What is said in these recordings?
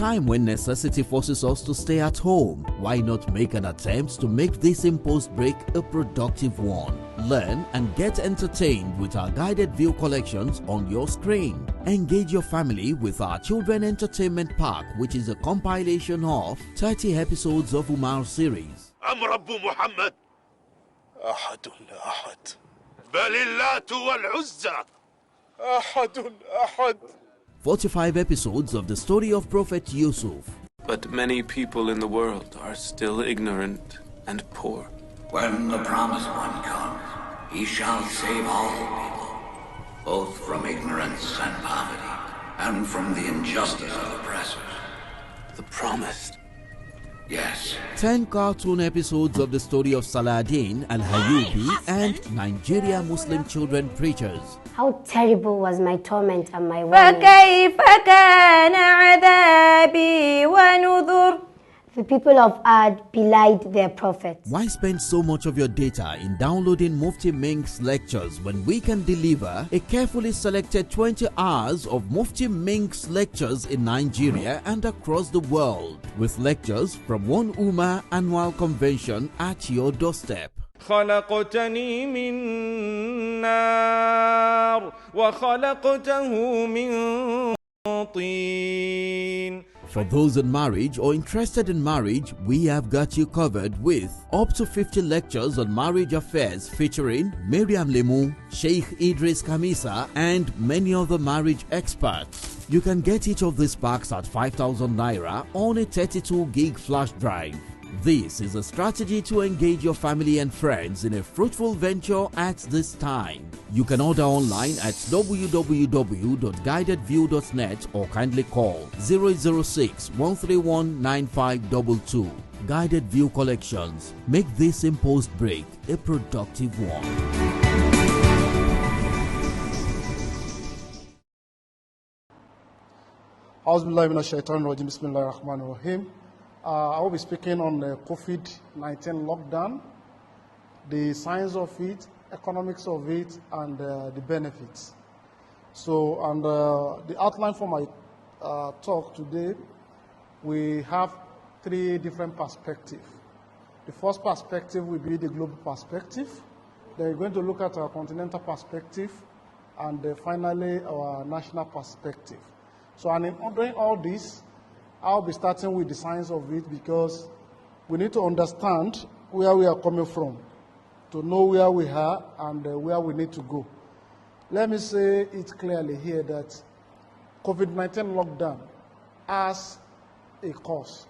time when necessity forces us to stay at home, why not make an attempt to make this imposed break a productive one? Learn and get entertained with our guided view collections on your screen. Engage your family with our Children Entertainment Park, which is a compilation of 30 episodes of Umar series. رب محمد أحد أحد بل اللات والعزى أحد أحد 45 episodes of the story of Prophet Yusuf. But many people in the world are still ignorant and poor. When the promised one comes, he shall save all people, both from ignorance and poverty, and from the injustice of oppressors. The promised. Yes. 10 cartoon episodes of the story of Saladin Al-Hayubi and Nigeria Muslim children preachers. How terrible was my torment and my warning. فَكَيْفَ كَانَ عَذَابِي وَنُذُرِ. The people of Ad belied their prophets. Why spend so much of your data in downloading Mufti Mink's lectures when we can deliver a carefully selected 20 hours of Mufti Mink's lectures in Nigeria and across the world, with lectures from one Ummah annual convention at your doorstep? خلقتني من نار وخلقته من طين. For those in marriage or interested in marriage, we have got you covered with up to 50 lectures on marriage affairs featuring Miriam Lemu, Sheikh Idris Kamisa, and many other marriage experts. You can get each of these packs at 5,000 Naira on a 32 gig flash drive. This is a strategy to engage your family and friends in a fruitful venture at this time. You can order online at www.guidedview.net or kindly call 006-131-9522. Guided View Collections. Make this imposed break a productive one. I will be speaking on the COVID-19 lockdown, the science of it, economics of it, and the benefits. So, and the outline for my talk today, we have three different perspectives. The first perspective will be the global perspective. Then we're going to look at our continental perspective, and finally our national perspective. So, and in doing all this, I'll be starting with the science of it because we need to understand where we are coming from, to know where we are and where we need to go. Let me say it clearly here that COVID-19 lockdown has a cause.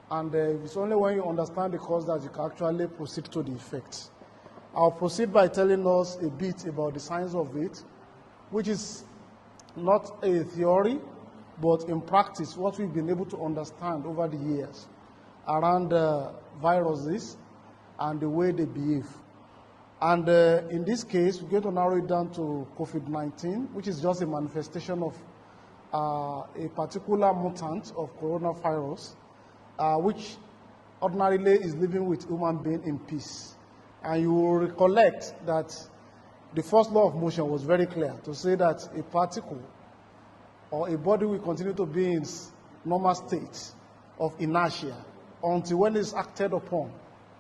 And it's only when you understand the cause that you can actually proceed to the effects. I'll proceed by telling us a bit about the science of it, which is not a theory, but in practice, what we've been able to understand over the years around viruses and the way they behave. And in this case, we're going to narrow it down to COVID-19, which is just a manifestation of a particular mutant of coronavirus, which ordinarily is living with human being in peace. And you will recollect that the first law of motion was very clear to say that a particle or a body will continue to be in normal state of inertia until when it's acted upon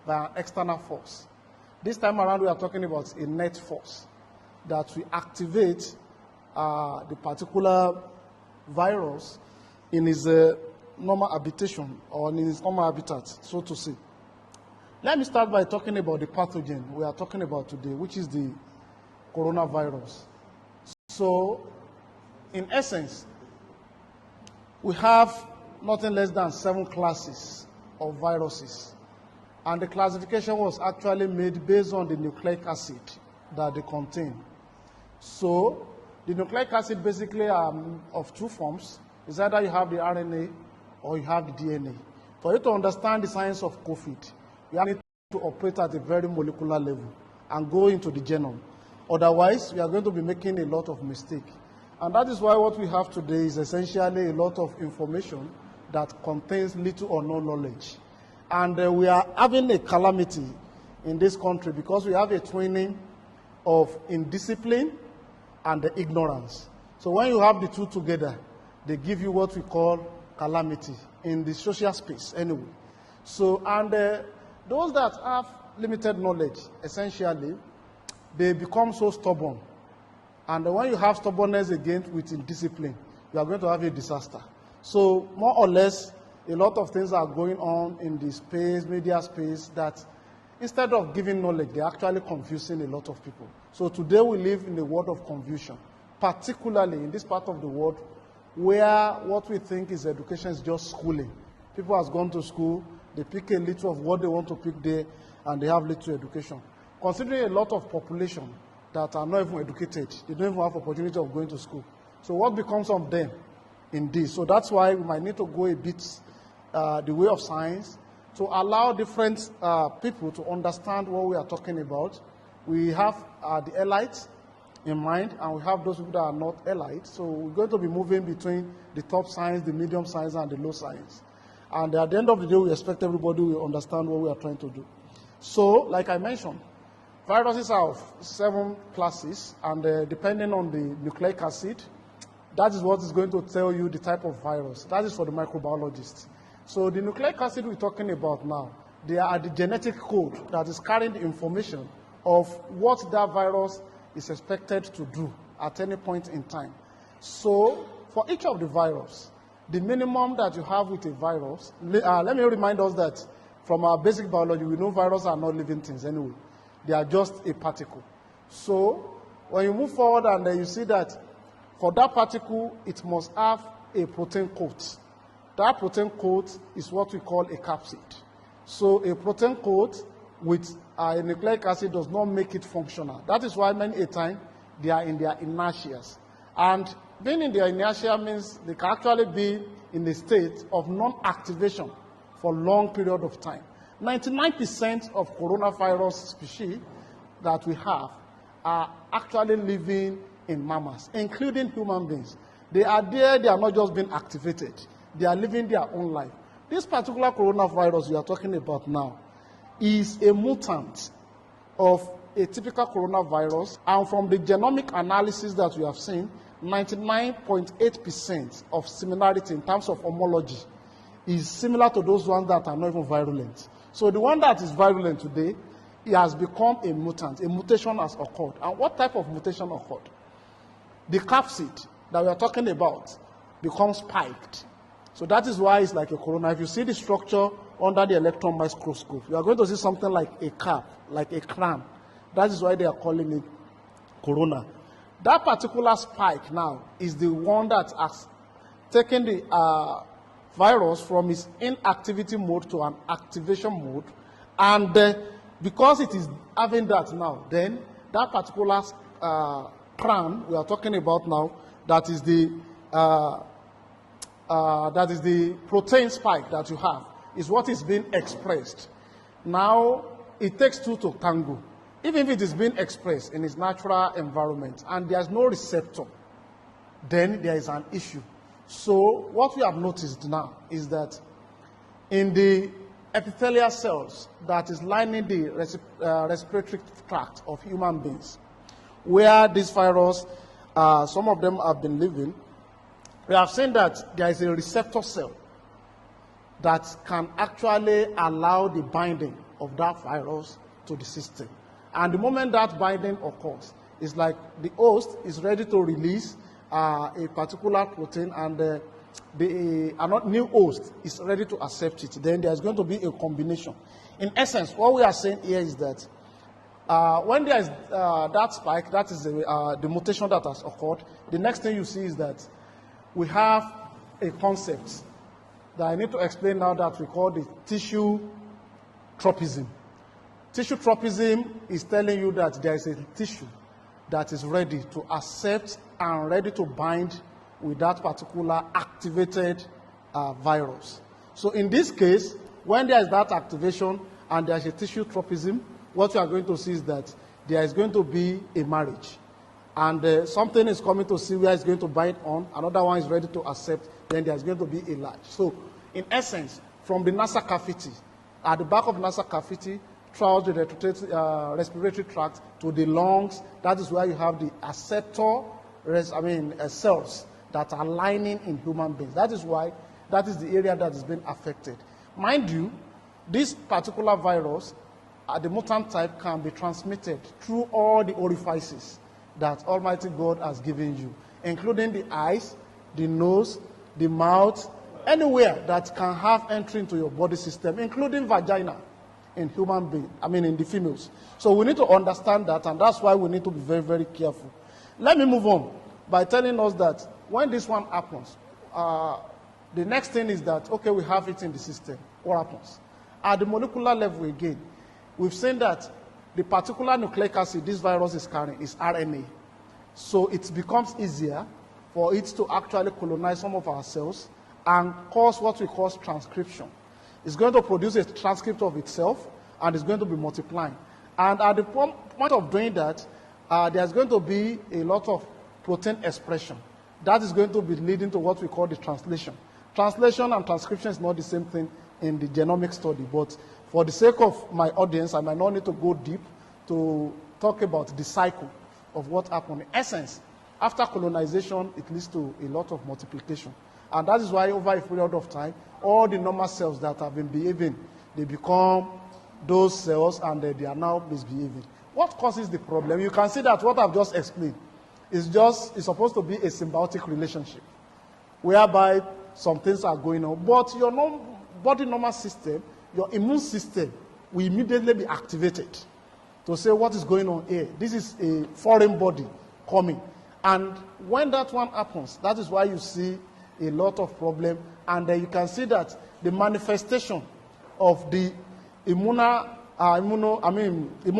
by an external force. This time around, we are talking about a net force that will activate the particular virus in its normal habitation or in its normal habitat, so to say. Let me start by talking about the pathogen we are talking about today, which is the coronavirus. So, in essence, we have nothing less than 7 classes of viruses. And the classification was actually made based on the nucleic acid that they contain. So, the nucleic acid basically are of 2 forms. It's either you have the RNA or you have the DNA. For you to understand the science of COVID, you need to operate at a very molecular level and go into the genome. Otherwise, we are going to be making a lot of mistakes. And that is why what we have today is essentially a lot of information that contains little or no knowledge. And we are having a calamity in this country because we have a twinning of indiscipline and ignorance. So when you have the two together, they give you what we call calamity in the social space anyway. So, and those that have limited knowledge, essentially, they become so stubborn. And when you have stubbornness again with indiscipline, you are going to have a disaster. So, more or less, a lot of things are going on in the space, media space, that instead of giving knowledge, they're actually confusing a lot of people. So today we live in a world of confusion, particularly in this part of the world where what we think is education is just schooling. People have gone to school, they pick a little of what they want to pick there, and they have little education. Considering a lot of population that are not even educated, they don't even have opportunity of going to school. So what becomes of them in this? So that's why we might need to go a bit the way of science to allow different people to understand what we are talking about. We have the elites in mind, and we have those people that are not elites. So we're going to be moving between the top science, the medium science, and the low science. And at the end of the day, we expect everybody will understand what we are trying to do. So, like I mentioned, viruses are of 7 classes, and depending on the nucleic acid, that is what is going to tell you the type of virus. That is for the microbiologists. So the nucleic acid we're talking about now, they are the genetic code that is carrying the information of what that virus is expected to do at any point in time. So for each of the virus, the minimum that you have with a virus, let me remind us that from our basic biology, we know viruses are not living things anyway. They are just a particle. So when you move forward and you see that for that particle, it must have a protein coat. That protein coat is what we call a capsid. So a protein coat with a nucleic acid does not make it functional. That is why many a time they are in their inertias. And being in their inertia means they can actually be in a state of non-activation for a long period of time. 99% of coronavirus species that we have are actually living in mammals, including human beings. They are there, they are not just being activated. They are living their own life. This particular coronavirus we are talking about now is a mutant of a typical coronavirus, and from the genomic analysis that we have seen, 99.8% of similarity in terms of homology is similar to those ones that are not even virulent. So the one that is virulent today, it has become a mutant. A mutation has occurred. And what type of mutation occurred? The capsid that we are talking about becomes spiked. So that is why it's like a corona. If you see the structure under the electron microscope, you are going to see something like a cap, like a crown. That is why they are calling it corona. That particular spike now is the one that has taken the virus from its inactivity mode to an activation mode. And because it is having that now, then that particular crown we are talking about now, that is the protein spike that you have, is what is being expressed. Now, it takes two to tango. Even if it is being expressed in its natural environment and there is no receptor, then there is an issue. So what we have noticed now is that in the epithelial cells that is lining the respiratory tract of human beings, where this virus, some of them have been living, we have seen that there is a receptor cell that can actually allow the binding of that virus to the system. And the moment that binding occurs, it's like the host is ready to release a particular protein, and the new host is ready to accept it. Then there's going to be a combination. In essence, what we are saying here is that when there is that spike, that is the mutation that has occurred, the next thing you see is that we have a concept that I need to explain now that we call the tissue tropism. Tissue tropism is telling you that there is a tissue that is ready to accept and ready to bind with that particular activated virus. So in this case, when there is that activation and there is a tissue tropism, what you are going to see is that there is going to be a marriage. And something is coming to see where it's going to bind on, another one is ready to accept, then there is going to be a latch. So in essence, from the nasal cavity, at the back of the nasal cavity, throughout the respiratory tract to the lungs, that is where you have the acceptor cells that are lining in human beings. That is why That is the area that is being affected. Mind you, this particular virus, the mutant type, can be transmitted through all the orifices that Almighty God has given you, including the eyes, the nose, the mouth, anywhere that can have entry into your body system, including vagina in human being, in the females. So we need to understand that, and that's why we need to be very, very careful. Let me move on by telling us that when this one happens, the next thing is that, okay, we have it in the system. What happens? At the molecular level again, we've seen that the particular nucleic acid this virus is carrying is RNA. So it becomes easier for it to actually colonize some of our cells and cause what we call transcription. It's going to produce a transcript of itself, and it's going to be multiplying. And at the point of doing that, there's going to be a lot of protein expression. That is going to be leading to what we call the translation. Translation and transcription is not the same thing in the genomic study, but for the sake of my audience, I might not need to go deep to talk about the cycle of what happened. In essence, after colonization, it leads to a lot of multiplication. And that is why over a period of time, all the normal cells that have been behaving, they become those cells, and they are now misbehaving. What causes the problem? You can see that what I've just explained is supposed to be a symbiotic relationship, whereby some things are going on, but your body normal system, your immune system, will immediately be activated to say what is going on here. This is a foreign body coming. And when that one happens, that is why you see a lot of problem, and you can see that the manifestation of the immune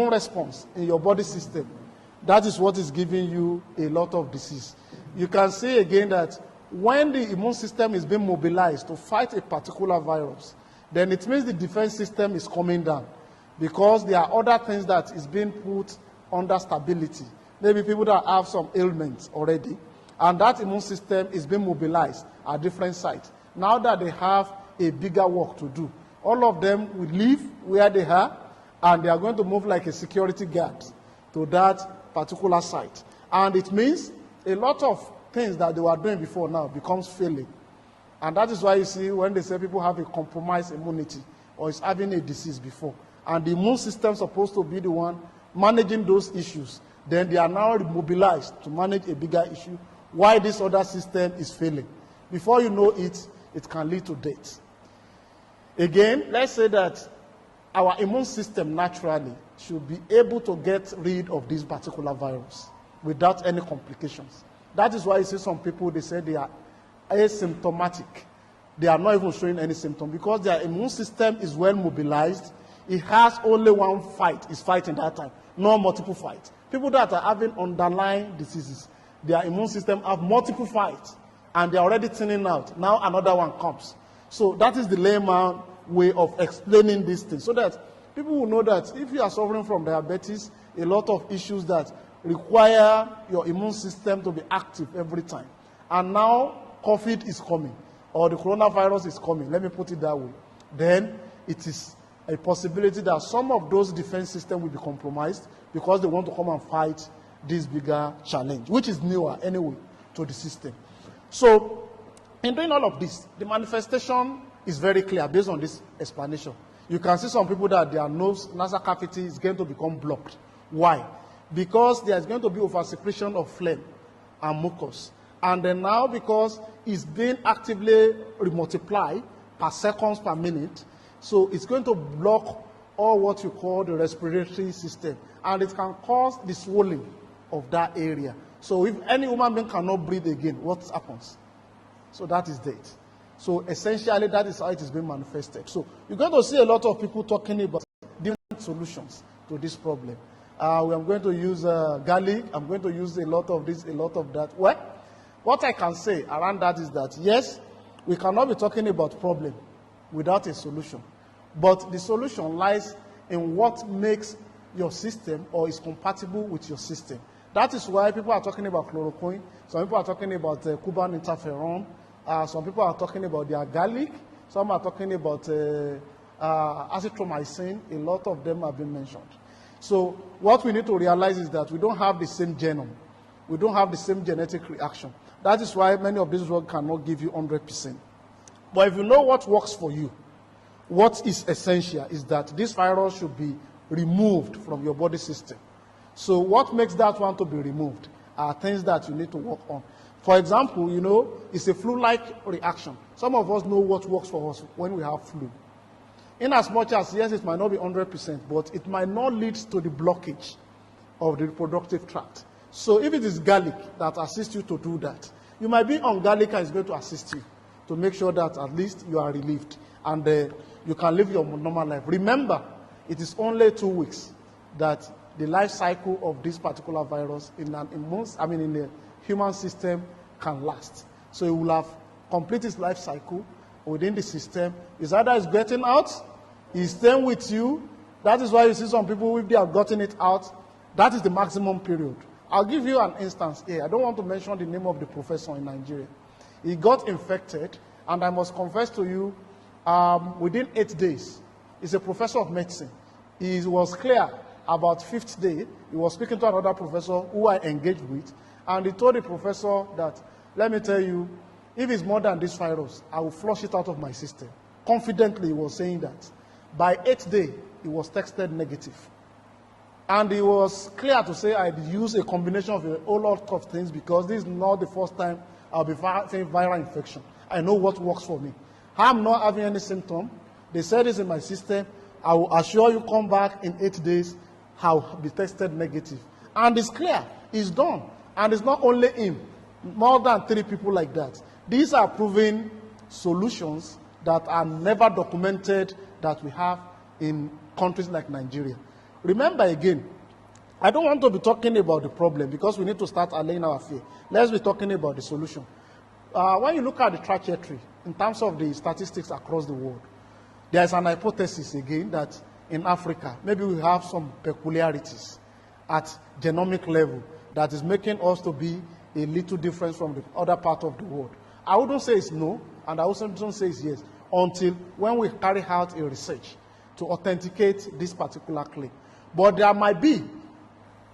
response in your body system, that is what is giving you a lot of disease. You can see again that when the immune system is being mobilized to fight a particular virus, then it means the defense system is coming down, because there are other things that is being put under stability. Maybe people that have some ailments already, and that immune system is being mobilized at different sites. Now that they have a bigger work to do, all of them will leave where they are, and they are going to move like a security guard to that particular site. And it means a lot of things that they were doing before now becomes failing. And that is why you see when they say people have a compromised immunity or is having a disease before, and the immune system is supposed to be the one managing those issues, then they are now mobilized to manage a bigger issue, why this other system is failing. Before you know it, it can lead to death. Again, let's say that our immune system naturally should be able to get rid of this particular virus without any complications. That is why you see some people, they say they are asymptomatic. They are not even showing any symptom because their immune system is well mobilized. It has only one fight, it's fighting that time, no multiple fights. People that are having underlying diseases, their immune system have multiple fights, and they're already thinning out. Now another one comes. So that is the layman way of explaining these things, so that people will know that if you are suffering from diabetes, a lot of issues that require your immune system to be active every time. And now COVID is coming, or the coronavirus is coming, let me put it that way. Then it is a possibility that some of those defense systems will be compromised because they want to come and fight this bigger challenge, which is newer anyway to the system. So in doing all of this, the manifestation is very clear based on this explanation. You can see some people that their nasal cavity is going to become blocked. Why? Because there's going to be oversecretion of phlegm and mucus. And then now, because it's being actively multiplied per seconds per minute, so it's going to block all what you call the respiratory system. And it can cause the swelling of that area. So if any human being cannot breathe again, what happens? So that is death. So essentially, that is how it is being manifested. So you're going to see a lot of people talking about different solutions to this problem. I'm going to use garlic. I'm going to use a lot of this, a lot of that. Well, what I can say around that is that, yes, we cannot be talking about problem without a solution. But the solution lies in what makes your system or is compatible with your system. That is why people are talking about chloroquine. Some people are talking about Cuban interferon. Some people are talking about their garlic. Some are talking about azithromycin. A lot of them have been mentioned. So what we need to realize is that we don't have the same genome. We don't have the same genetic reaction. That is why many of these drugs cannot give you 100%. But if you know what works for you, what is essential is that this virus should be removed from your body system. So what makes that one to be removed are things that you need to work on. For example, you know, it's a flu-like reaction. Some of us know what works for us when we have flu. In as much as, yes, it might not be 100%, but it might not lead to the blockage of the reproductive tract. So if it is garlic that assists you to do that, you might be on garlic and it's going to assist you to make sure that at least you are relieved and you can live your normal life. Remember, it is only 2 weeks that the life cycle of this particular virus in the human system can last. So it will have completed its life cycle within the system. It's either it's getting out, it's staying with you. That is why you see some people, if they have gotten it out, that is the maximum period. I'll give you an instance here. I don't want to mention the name of the professor in Nigeria. He got infected, and I must confess to you, within 8 days, he's a professor of medicine. He was clear about 5th day. He was speaking to another professor who I engaged with, and he told the professor that, let me tell you, if it's more than this virus, I will flush it out of my system. Confidently, he was saying that. By 8th day, he was tested negative. And he was clear to say I'd use a combination of a whole lot of things because this is not the first time I'll be fighting viral infection. I know what works for me. I'm not having any symptom. They said it's in my system. I will assure you come back in 8 days, I'll be tested negative. And it's clear, it's done. And it's not only him, more than 3 people like that. These are proven solutions that are never documented that we have in countries like Nigeria. Remember again, I don't want to be talking about the problem because we need to start allaying our fear. Let's be talking about the solution. When you look at the trajectory in terms of the statistics across the world, there's an hypothesis again that in Africa, maybe we have some peculiarities at genomic level that is making us to be a little different from the other part of the world. I wouldn't say it's no, and I also don't say it's yes, until when we carry out a research to authenticate this particular claim. But there might be,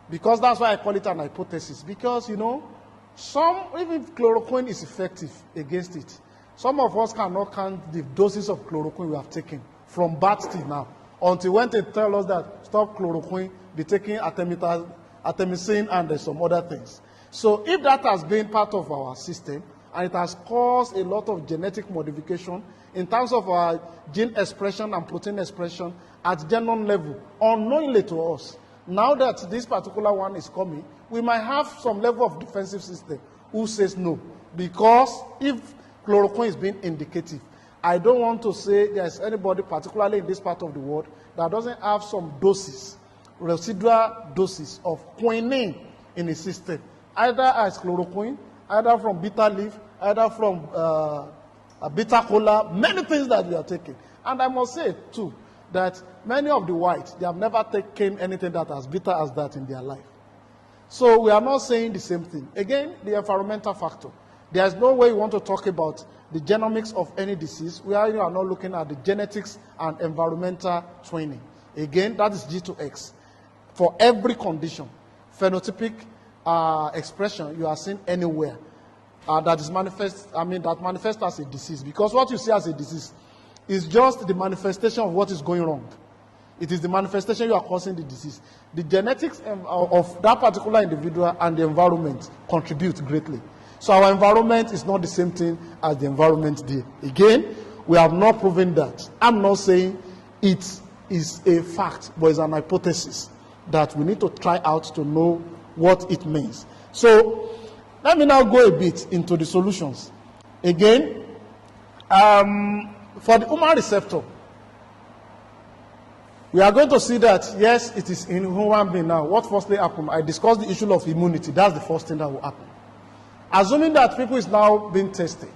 because that's why I call it an hypothesis, because, you know, even chloroquine is effective against it. Some of us cannot count the doses of chloroquine we have taken from birth till now, until when they tell us that stop chloroquine, be taking artemisinin and some other things. So if that has been part of our system, and it has caused a lot of genetic modification in terms of our gene expression and protein expression at genome level, unknowingly to us. Now that this particular one is coming, we might have some level of defensive system who says no. Because if chloroquine is being indicative, I don't want to say there's anybody, particularly in this part of the world, that doesn't have some doses, residual doses of quinine in his system, either as chloroquine, either from bitter leaf, either from bitter cola, many things that we are taking. And I must say, too, that many of the whites, they have never taken anything that as bitter as that in their life. So we are not saying the same thing. Again, the environmental factor. There is no way you want to talk about the genomics of any disease where you are not looking at the genetics and environmental training. Again, that is G to X. For every condition, phenotypic expression you are seeing anywhere that is that manifests as a disease. Because what you see as a disease is just the manifestation of what is going wrong. It is the manifestation you are causing the disease. The genetics of that particular individual and the environment contribute greatly. So our environment is not the same thing as the environment there. Again, we have not proven that. I'm not saying it is a fact, but it's an hypothesis that we need to try out to know what it means. So let me now go a bit into the solutions. Again, for the human receptor, we are going to see that, yes, it is in human being now. What firstly happened? I discussed the issue of immunity. That's the first thing that will happen. Assuming that people is now being tested,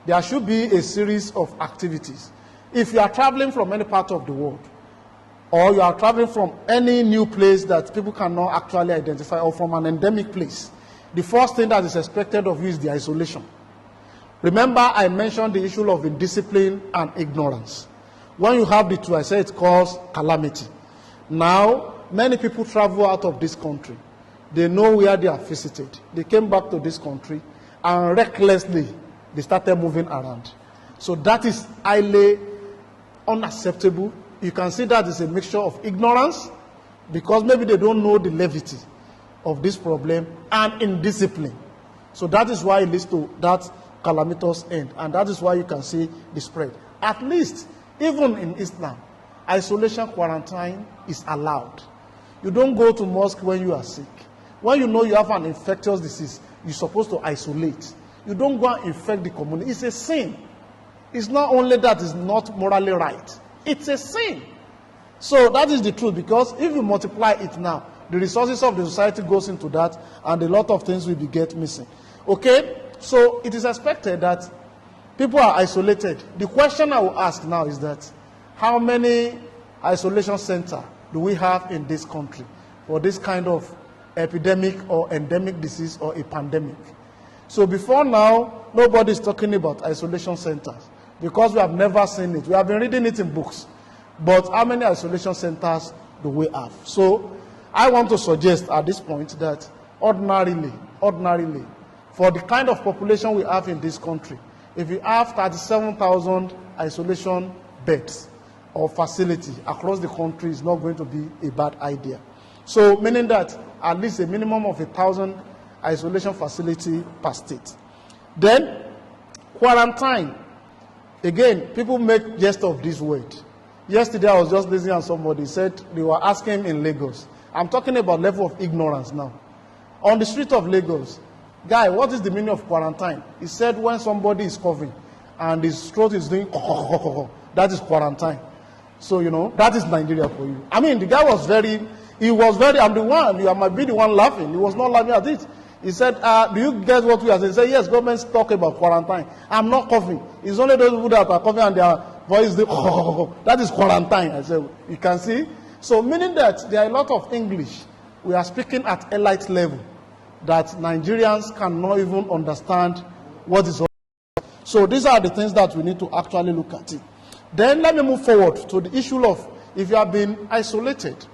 there should be a series of activities. If you are traveling from any part of the world, or you are traveling from any new place that people cannot actually identify, or from an endemic place, the first thing that is expected of you is the isolation. Remember, I mentioned the issue of indiscipline and ignorance. When you have the two, I say it causes calamity. Now, many people travel out of this country. They know where they are visited. They came back to this country, and recklessly, they started moving around. So that is highly unacceptable. You can see that is a mixture of ignorance, because maybe they don't know the levity of this problem, and indiscipline. So that is why it leads to that calamitous end, and that is why you can see the spread. At least, even in Islam, isolation quarantine is allowed. You don't go to mosque when you are sick. When you know you have an infectious disease, you're supposed to isolate. You don't go and infect the community. It's a sin. It's not only that it's not morally right, it's a sin. So that is the truth, because if you multiply it now, the resources of the society goes into that, and a lot of things will be get missing. Okay, so it is expected that people are isolated. The question I will ask now is that, how many isolation centers do we have in this country for this kind of epidemic or endemic disease or a pandemic? So before now, nobody is talking about isolation centers, because we have never seen it. We have been reading it in books. But how many isolation centers do we have? So I want to suggest at this point that ordinarily, for the kind of population we have in this country, if you have 37,000 isolation beds or facility across the country, is not going to be a bad idea. So meaning that at least a minimum of 1,000 isolation facility per state. Then quarantine. Again, people make jest of this word. Yesterday, I was just listening and somebody said they were asking him in Lagos. I'm talking about level of ignorance now. On the street of Lagos, guy, what is the meaning of quarantine? He said when somebody is coughing and his throat is doing that is quarantine. So, you know, that is Nigeria for you. I mean, the guy was very, I'm the one, you might be the one laughing. He was not laughing at it. He said, do you get what we are saying? He said, yes, government's talking about quarantine. I'm not coughing. It's only those people that are coughing and their voice, that is quarantine. I said, you can see. So meaning that there are a lot of English we are speaking at elite level that Nigerians cannot even understand what is. So these are the things that we need to actually look at it. Then let me move forward to the issue of if you have been isolated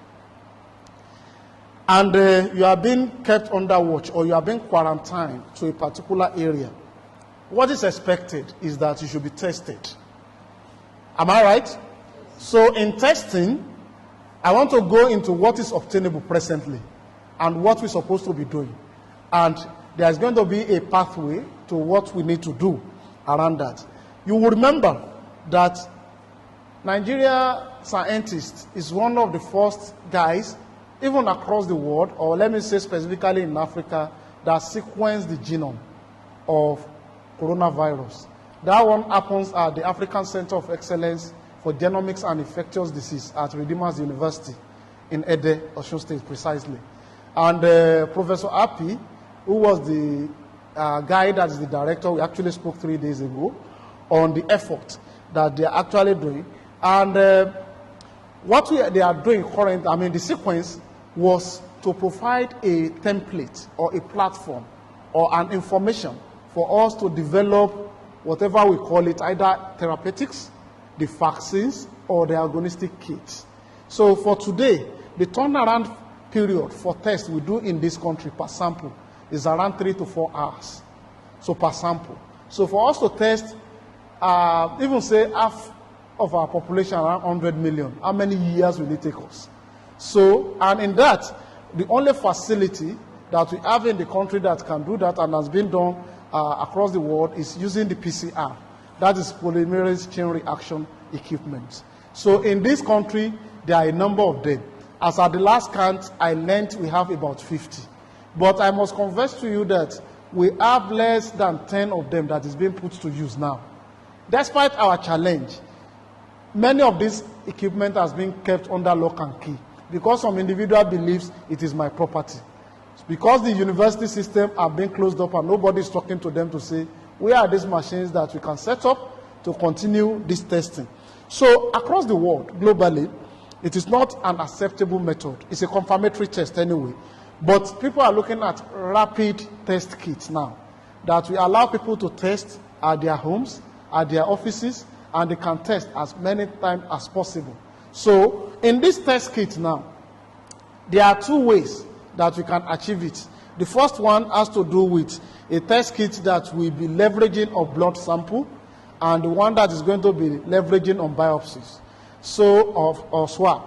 and you are being kept under watch, or you are being quarantined to a particular area, what is expected is that you should be tested. Am I right? So in testing, I want to go into what is obtainable presently and what we're supposed to be doing. And there's going to be a pathway to what we need to do around that. You will remember that Nigeria scientist is one of the first guys, even across the world, or let me say specifically in Africa, that sequenced the genome of coronavirus. That one happens at the African Center of Excellence for Genomics and Infectious Disease at Redeemers University in Ede, Osun State, precisely. And Professor Api, who was the guy that is the director, we actually spoke 3 days ago on the effort that they are actually doing. And what they are doing currently, I mean, the sequence was to provide a template or a platform or an information for us to develop whatever we call it, either therapeutics, the vaccines, or the diagnostic kits. So for today, the turnaround period for tests we do in this country per sample is around 3 to 4 hours. So per sample. So for us to test, even say half of our population, around 100 million, how many years will it take us? So, and in that, the only facility that we have in the country that can do that and has been done across the world is using the PCR. That is polymerase chain reaction equipment. So in this country, there are a number of them. As at the last count, I learned we have about 50. But I must confess to you that we have less than 10 of them that is being put to use now. Despite our challenge, many of this equipment has been kept under lock and key because some individual believes it is my property. Because the university system are being closed up and nobody is talking to them to say, where are these machines that we can set up to continue this testing? So across the world, globally, it is not an acceptable method. It's a confirmatory test anyway. But people are looking at rapid test kits now that will allow people to test at their homes, at their offices, and they can test as many times as possible. So in this test kit now, there are 2 ways that we can achieve it. The first one has to do with a test kit that will be leveraging of blood sample, and the one that is going to be leveraging on biopsies, or swab.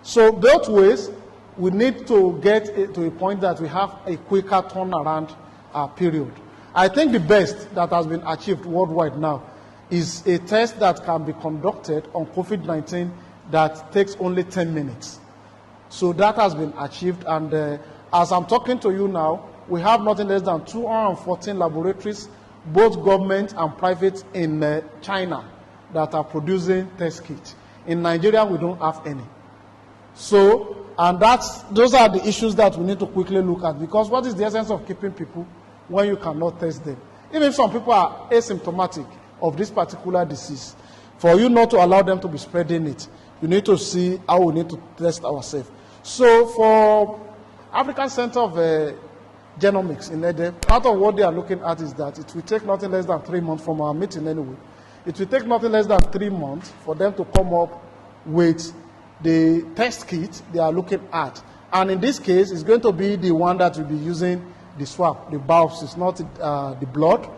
So both ways, we need to get to a point that we have a quicker turnaround period. I think the best that has been achieved worldwide now is a test that can be conducted on COVID-19 that takes only 10 minutes. So that has been achieved, and as I'm talking to you now, we have nothing less than 214 laboratories, both government and private, in China that are producing test kits. In Nigeria, we don't have any. So, and those are the issues that we need to quickly look at, because what is the essence of keeping people when you cannot test them? Even if some people are asymptomatic of this particular disease, for you not to allow them to be spreading it, you need to see how we need to test ourselves. So for African Center of Genomics in Ede, part of what they are looking at is that it will take nothing less than 3 months from our meeting anyway. It will take nothing less than 3 months for them to come up with the test kit they are looking at. And in this case, it's going to be the one that will be using the swab, the biopsies, not the blood.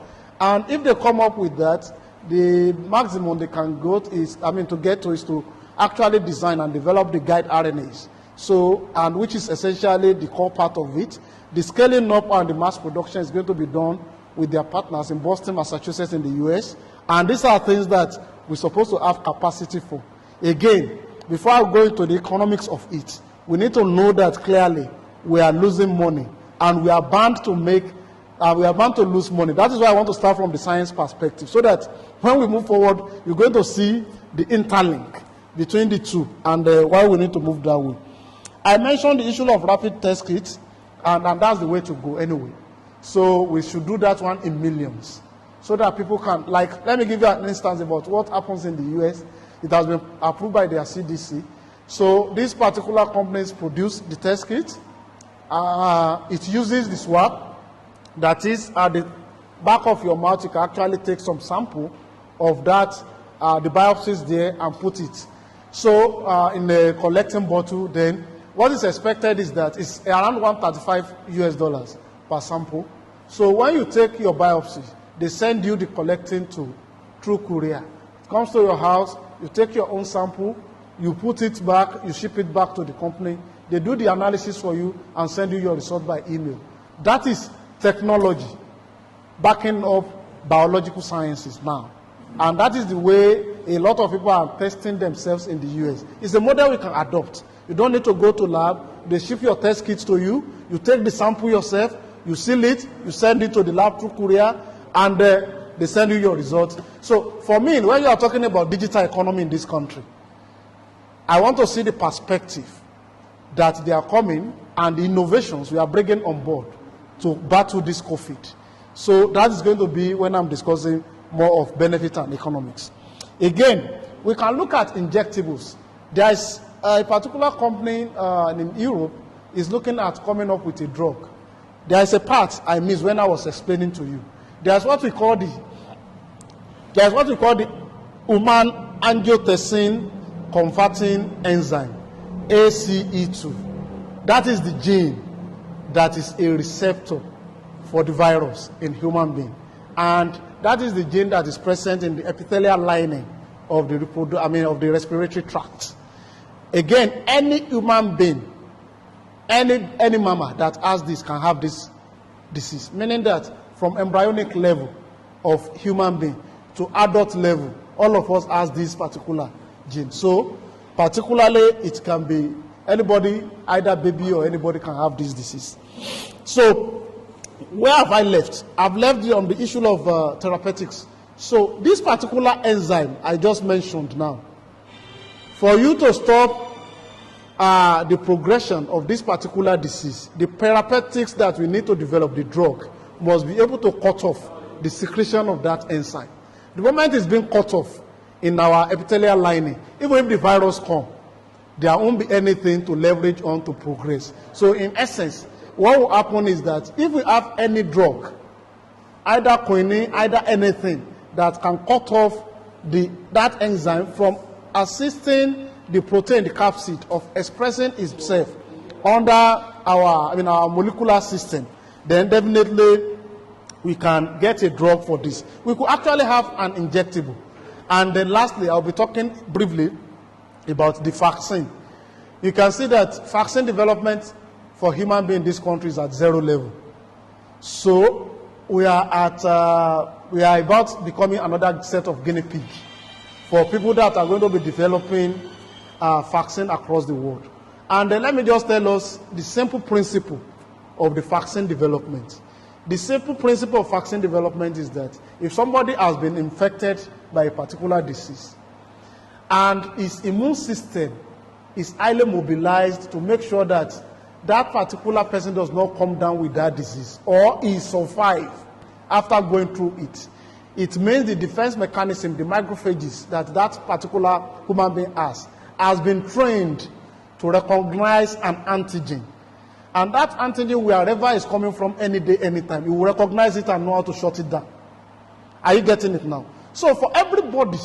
And if they come up with that, the maximum they can go is, to get to is to actually design and develop the guide RNAs. So, and which is essentially the core part of it. The scaling up and the mass production is going to be done with their partners in Boston, Massachusetts, in the US. And these are things that we're supposed to have capacity for. Again, before I go into the economics of it, we need to know that clearly we are losing money, and we are bound to lose money. That is why I want to start from the science perspective, so that when we move forward, you're going to see the interlink between the two, and why we need to move that way. I mentioned the issue of rapid test kits, and that's the way to go anyway. So we should do that one in millions, so that people can, let me give you an instance about what happens in the US. It has been approved by their CDC. So these particular companies produce the test kit. It uses the swab. That is, at the back of your mouth, you can actually take some sample of that, the biopsies there, and put it. So in a collecting bottle, then what is expected is that it's around $135 per sample. So when you take your biopsy, they send you the collecting through courier. It comes to your house, you take your own sample, you put it back, you ship it back to the company. They do the analysis for you and send you your result by email. That is technology backing up biological sciences now. And that is the way a lot of people are testing themselves in the US. It's a model we can adopt. You don't need to go to lab. They ship your test kits to you. You take the sample yourself. You seal it. You send it to the lab through courier. And they send you your results. So for me, when you are talking about digital economy in this country, I want to see the perspective that they are coming and the innovations we are bringing on board to battle this COVID. So that is going to be when I'm discussing more of benefit and economics. Again, we can look at injectables. There is a particular company in Europe is looking at coming up with a drug. There is a part I missed when I was explaining to you. There's what we call the human angiotensin converting enzyme, ACE2. That is the gene that is a receptor for the virus in human being, and that is the gene that is present in the epithelial lining of the respiratory tract. Again, any human being, any mama that has this can have this disease, meaning that from embryonic level of human being to adult level, all of us has this particular gene. So, particularly, it can be anybody, either baby or anybody can have this disease. So, where have I left? I've left on the issue of therapeutics. So, this particular enzyme I just mentioned now, for you to stop the progression of this particular disease, the therapeutics that we need to develop, the drug, must be able to cut off the secretion of that enzyme. The moment it's being cut off in our epithelial lining, even if the virus comes, there won't be anything to leverage on to progress. So in essence, what will happen is that if we have any drug, either quinine, either anything that can cut off that enzyme from assisting the protein, the capsid, of expressing itself under our molecular system, then definitely we can get a drug for this. We could actually have an injectable. And then lastly, I'll be talking briefly about the vaccine. You can see that vaccine development for human beings in this country is at 0 level. So we are about becoming another set of guinea pig for people that are going to be developing vaccine across the world. And let me just tell us the simple principle of the vaccine development. The simple principle of vaccine development is that if somebody has been infected by a particular disease and his immune system is highly mobilized to make sure that that particular person does not come down with that disease or he survives after going through it, it means the defense mechanism, the macrophages that that particular human being has been trained to recognize an antigen. And that antigen, wherever it's coming from, any day, anytime, you will recognize it and know how to shut it down. Are you getting it now? So for everybody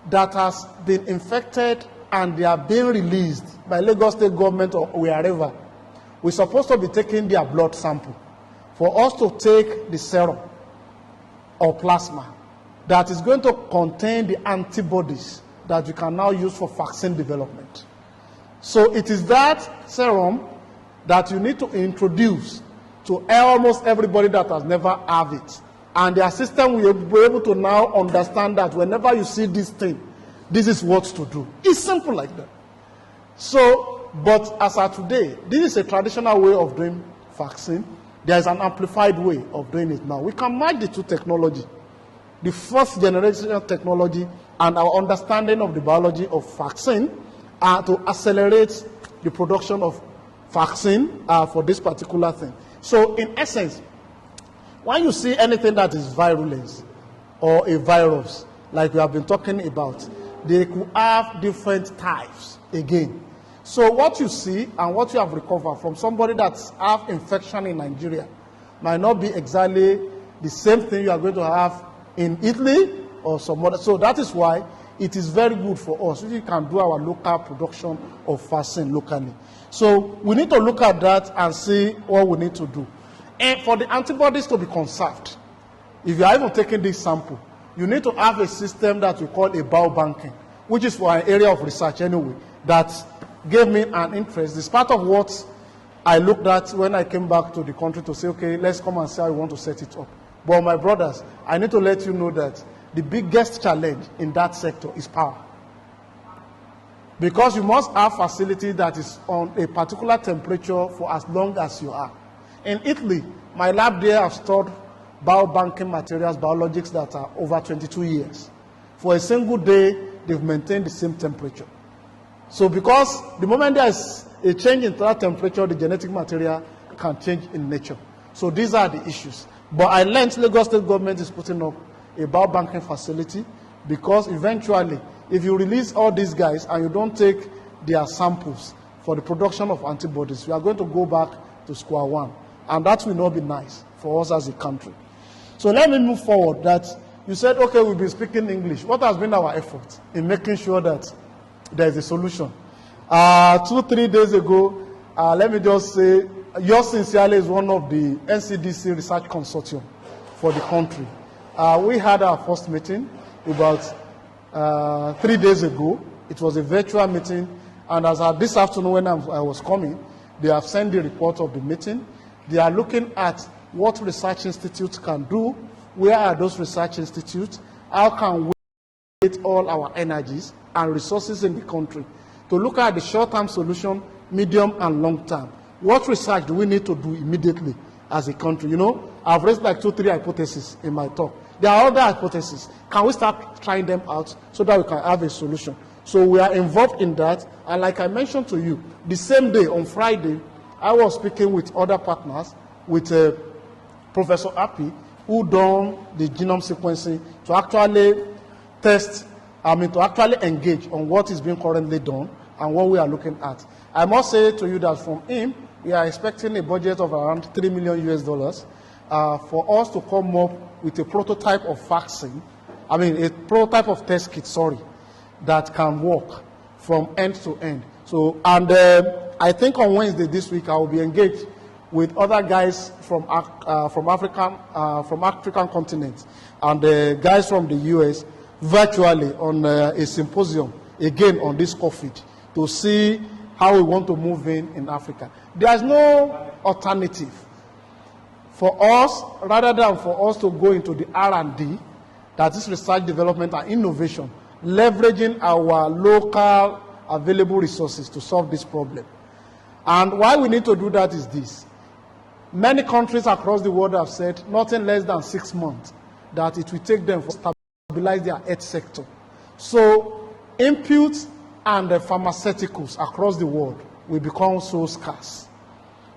that has been infected and they are being released by Lagos State government or wherever, we're supposed to be taking their blood sample for us to take the serum or plasma that is going to contain the antibodies that you can now use for vaccine development. So it is that serum that you need to introduce to almost everybody that has never had it. And their system will be able to now understand that whenever you see this thing, this is what to do. It's simple like that. So, but as of today, this is a traditional way of doing vaccine. There is an amplified way of doing it now. We can merge the two technology, the first generation technology and our understanding of the biology of vaccine to accelerate the production of vaccine for this particular thing. So in essence, when you see anything that is virulence or a virus, like we have been talking about, they could have different types again. So what you see and what you have recovered from somebody that's have infection in Nigeria might not be exactly the same thing you are going to have in Italy or some other. So that is why it is very good for us if we can do our local production of vaccine locally. So we need to look at that and see what we need to do. And for the antibodies to be conserved, if you are even taking this sample, you need to have a system that we call a biobanking, which is for an area of research anyway, that gave me an interest. It's part of what I looked at when I came back to the country to say, okay, let's come and see how we want to set it up. But my brothers, I need to let you know that the biggest challenge in that sector is power. Because you must have facility that is on a particular temperature for as long as you are. In Italy, my lab there have stored biobanking materials, biologics that are over 22 years. For a single day, they've maintained the same temperature. So because the moment there is a change in that temperature, the genetic material can change in nature. So these are the issues. But I learned Lagos State government is putting up a biobanking facility because eventually, if you release all these guys and you don't take their samples for the production of antibodies, we are going to go back to square one. And that will not be nice for us as a country. So let me move forward. That you said, okay, we'll be speaking English. What has been our effort in making sure that there is a solution? 2-3 days ago, let me just say, yours sincerely is one of the NCDC research consortium for the country. We had our first meeting about 3 days ago. It was a virtual meeting, and as of this afternoon when I was coming, they have sent the report of the meeting. They are looking at what research institutes can do, where are those research institutes, how can we get all our energies and resources in the country to look at the short-term solution, medium and long-term. What research do we need to do immediately as a country? You know, I've raised like 2-3 hypotheses in my talk. There are other hypotheses. Can we start trying them out so that we can have a solution? So we are involved in that. And like I mentioned to you, the same day, on Friday, I was speaking with other partners, with Professor Api, who done the genome sequencing to actually to actually engage on what is being currently done and what we are looking at. I must say to you that from him, we are expecting a budget of around $3 million for us to come up with a prototype of vaccine, a prototype of test kit, that can work from end to end. So, and I think on Wednesday this week, I will be engaged with other guys from African continent and guys from the US virtually on a symposium again on this COVID to see how we want to move in Africa. There is no alternative for us, rather than for us to go into the R&D, that is research, development, and innovation, leveraging our local available resources to solve this problem. And why we need to do that is this. Many countries across the world have said nothing less than 6 months that it will take them to stabilize their health sector. So inputs and the pharmaceuticals across the world will become so scarce.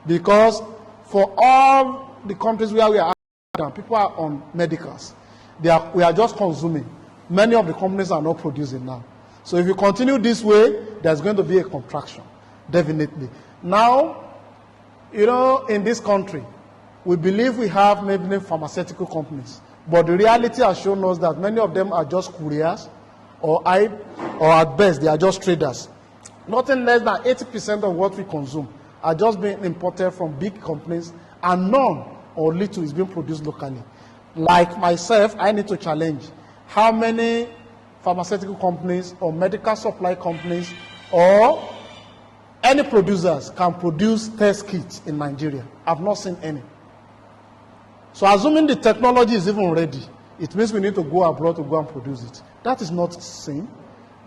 Because for all the countries where we are at, people are on medicals. We are just consuming. Many of the companies are not producing now. So if you continue this way, there's going to be a contraction, definitely. Now, you know, in this country, we believe we have maybe pharmaceutical companies, but the reality has shown us that many of them are just couriers, or at best, they are just traders. Nothing less than 80% of what we consume are just being imported from big companies, and none or little is being produced locally. Like myself, I need to challenge how many pharmaceutical companies or medical supply companies or any producers can produce test kits in Nigeria. I've not seen any. So assuming the technology is even ready, it means we need to go abroad to go and produce it. That is not sane.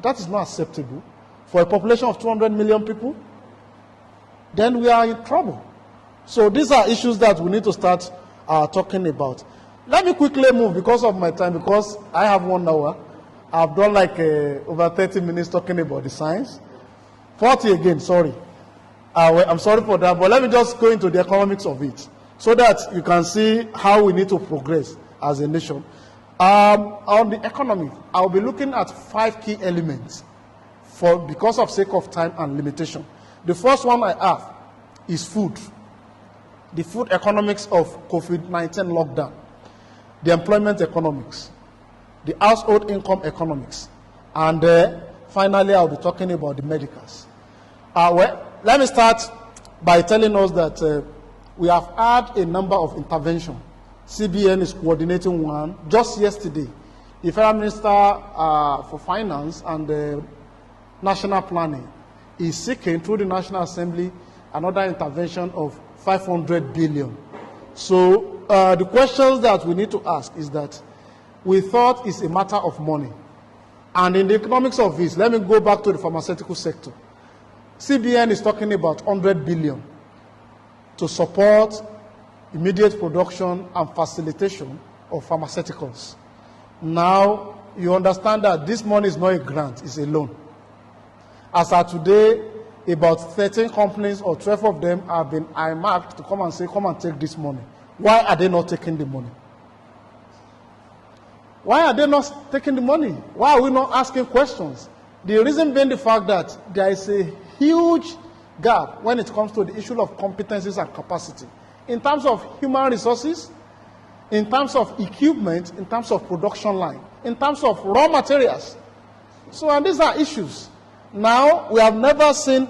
That is not acceptable. For a population of 200 million people, then we are in trouble. So these are issues that we need to start talking about. Let me quickly move because of my time, because I have 1 hour. I've done like over 30 minutes talking about the science. 40 again, sorry. I'm sorry for that, but let me just go into the economics of it so that you can see how we need to progress as a nation. On the economy, I'll be looking at 5 key elements because of sake of time and limitation. The first one I have is food. The food economics of COVID-19 lockdown, the employment economics, the household income economics, and finally I'll be talking about the medicals. Well, let me start by telling us that we have had a number of interventions. CBN is coordinating one. Just yesterday, the Federal Minister for Finance and National Planning is seeking through the National Assembly another intervention of 500 billion. So the questions that we need to ask is that we thought it's a matter of money. And in the economics of this, let me go back to the pharmaceutical sector. CBN is talking about 100 billion to support immediate production and facilitation of pharmaceuticals. Now, you understand that this money is not a grant, it's a loan. As of today, about 13 companies or 12 of them have been earmarked to come and say, come and take this money. Why are they not taking the money? Why are they not taking the money? Why are we not asking questions? The reason being the fact that there is a huge gap when it comes to the issue of competencies and capacity. In terms of human resources, in terms of equipment, in terms of production line, in terms of raw materials. So, and these are issues. Now, we have never seen